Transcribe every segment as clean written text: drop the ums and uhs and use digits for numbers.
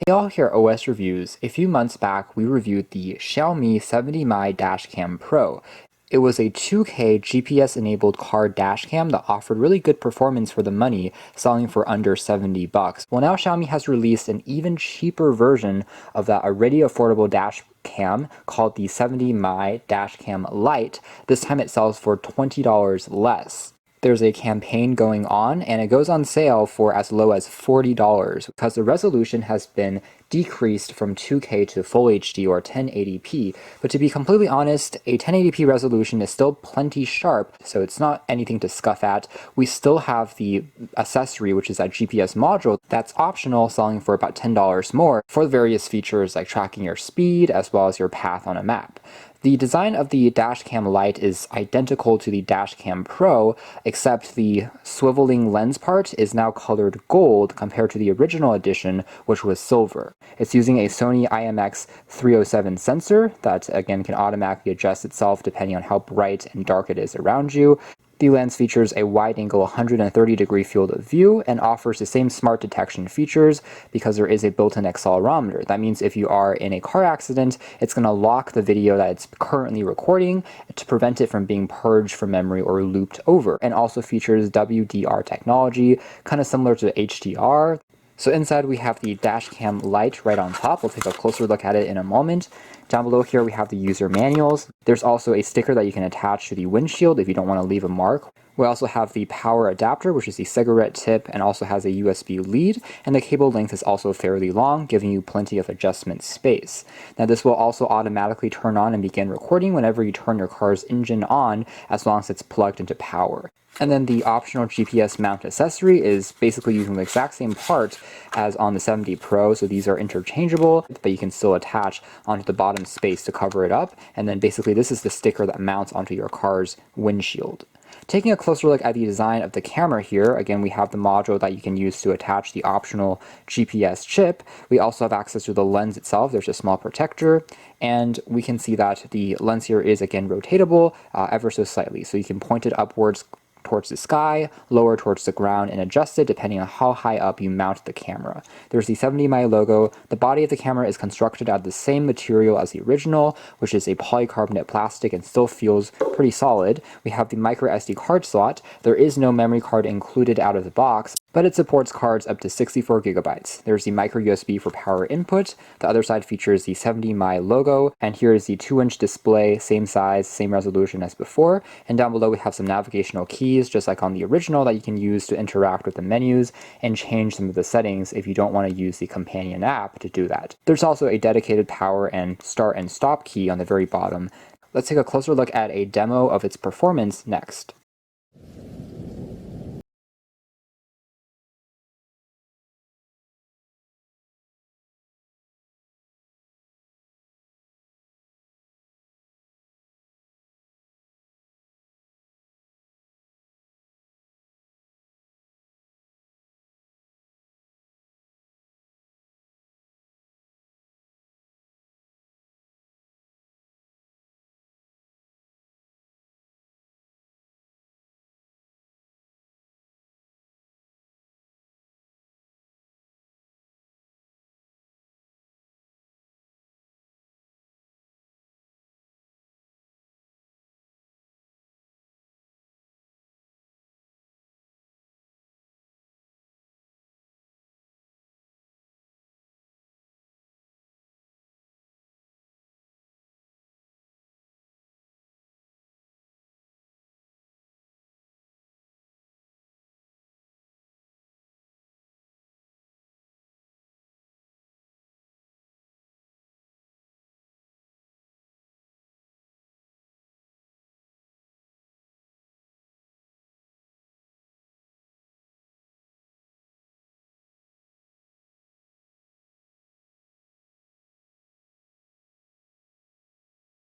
Hey all, here at OS Reviews. A few months back, we reviewed the Xiaomi 70mai Dashcam Pro. It was a 2K GPS-enabled car dashcam that offered really good performance for the money, selling for under 70 bucks. Well, now Xiaomi has released an even cheaper version of that already affordable dashcam called the 70mai Dashcam Lite. This time it sells for $20 less. There's a campaign going on, and it goes on sale for as low as $40 because the resolution has been decreased from 2K to Full HD or 1080p. But to be completely honest, a 1080p resolution is still plenty sharp, so it's not anything to scuff at. We still have the accessory, which is that GPS module, that's optional, selling for about $10 more for various features like tracking your speed as well as your path on a map. The design of the Dashcam Lite is identical to the Dashcam Pro, except the swiveling lens part is now colored gold compared to the original edition, which was silver. It's using a Sony IMX307 sensor that, again, can automatically adjust itself depending on how bright and dark it is around you. The lens features a wide-angle 130-degree field of view and offers the same smart detection features because there is a built-in accelerometer. That means if you are in a car accident, it's going to lock the video that it's currently recording to prevent it from being purged from memory or looped over. And also features WDR technology, kind of similar to HDR. So inside we have the Dashcam Lite right on top. We'll take a closer look at it in a moment. Down below here we have the user manuals. There's also a sticker that you can attach to the windshield if you don't want to leave a mark. We also have the power adapter, which is the cigarette tip and also has a USB lead, and the cable length is also fairly long, giving you plenty of adjustment space. Now this will also automatically turn on and begin recording whenever you turn your car's engine on, as long as it's plugged into power. And then the optional GPS mount accessory is basically using the exact same part as on the 70 Pro, so these are interchangeable, but you can still attach onto the bottom space to cover it up, and then basically this is the sticker that mounts onto your car's windshield. Taking a closer look at the design of the camera here, again we have the module that you can use to attach the optional GPS chip. We also have access to the lens itself. There's a small protector, and we can see that the lens here is again rotatable ever so slightly, so you can point it upwards towards the sky, lower towards the ground, and adjust it depending on how high up you mount the camera. There's the 70mai logo. The body of the camera is constructed out of the same material as the original, which is a polycarbonate plastic and still feels pretty solid. We have the micro SD card slot. There is no memory card included out of the box, but it supports cards up to 64 gigabytes. There's the micro USB for power input. The other side features the 70mai logo, and here is the 2-inch display, same size, same resolution as before. And down below we have some navigational keys, just like on the original, that you can use to interact with the menus and change some of the settings if you don't want to use the companion app to do that. There's also a dedicated power and start and stop key on the very bottom. Let's take a closer look at a demo of its performance next.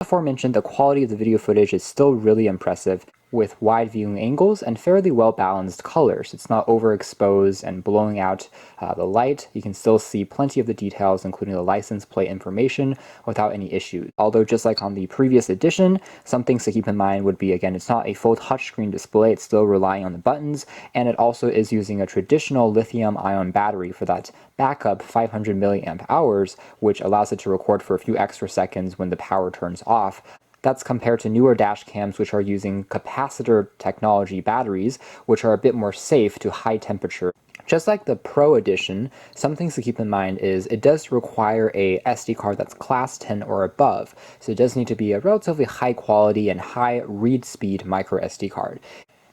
Aforementioned, the quality of the video footage is still really impressive. with wide viewing angles and fairly well balanced colors. It's not overexposed and blowing out the light. You can still see plenty of the details, including the license plate information, without any issues. Although just like on the previous edition, some things to keep in mind would be, again, it's not a full touchscreen display, it's still relying on the buttons, and it also is using a traditional lithium-ion battery for that backup 500 milliamp hours, which allows it to record for a few extra seconds when the power turns off. That's compared to newer dash cams, which are using capacitor technology batteries, which are a bit more safe to high temperature. Just like the Pro Edition, some things to keep in mind is it does require a SD card that's class 10 or above, so it does need to be a relatively high quality and high read speed micro SD card.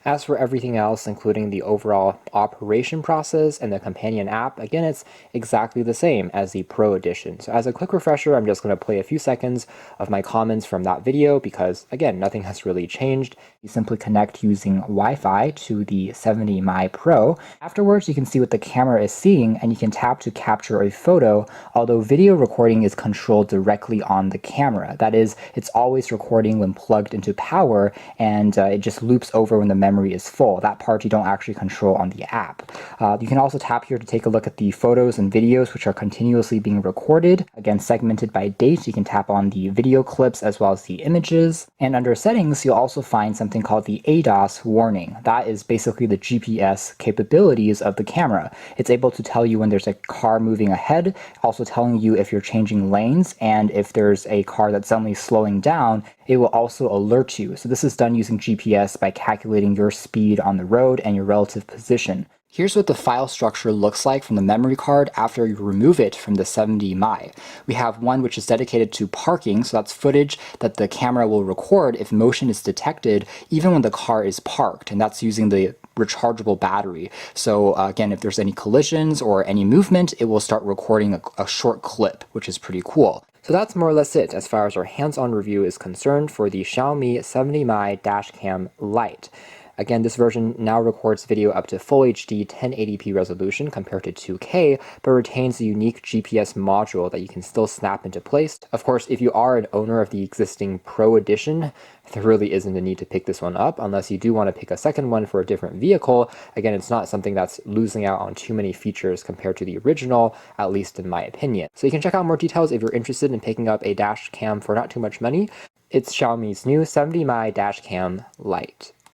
As for everything else, including the overall operation process and the companion app, again, it's exactly the same as the Pro Edition. So as a quick refresher, I'm just going to play a few seconds of my comments from that video because, again, nothing has really changed. You simply connect using Wi-Fi to the 70mai Pro. Afterwards, you can see what the camera is seeing, and you can tap to capture a photo, although video recording is controlled directly on the camera. That is, it's always recording when plugged into power, and it just loops over when the memory is full. That part you don't actually control on the app. You can also tap here to take a look at the photos and videos which are continuously being recorded. Again, segmented by date, you can tap on the video clips as well as the images. And under settings, you'll also find something called the ADAS warning. That is basically the GPS capabilities of the camera. It's able to tell you when there's a car moving ahead, also telling you if you're changing lanes, and if there's a car that's suddenly slowing down, it will also alert you. So this is done using GPS by calculating your speed on the road and your relative position. Here's what the file structure looks like from the memory card after you remove it from the 70mai. We have one which is dedicated to parking, so that's footage that the camera will record if motion is detected even when the car is parked, and that's using the rechargeable battery. So again, if there's any collisions or any movement, it will start recording a short clip, which is pretty cool. So that's more or less it as far as our hands-on review is concerned for the Xiaomi 70mai Dashcam Lite. Again, this version now records video up to Full HD 1080p resolution compared to 2K, but retains the unique GPS module that you can still snap into place. Of course, if you are an owner of the existing Pro Edition, there really isn't a need to pick this one up unless you do want to pick a second one for a different vehicle. Again, it's not something that's losing out on too many features compared to the original, at least in my opinion. So you can check out more details if you're interested in picking up a dash cam for not too much money. It's Xiaomi's new 70mai Dashcam Lite.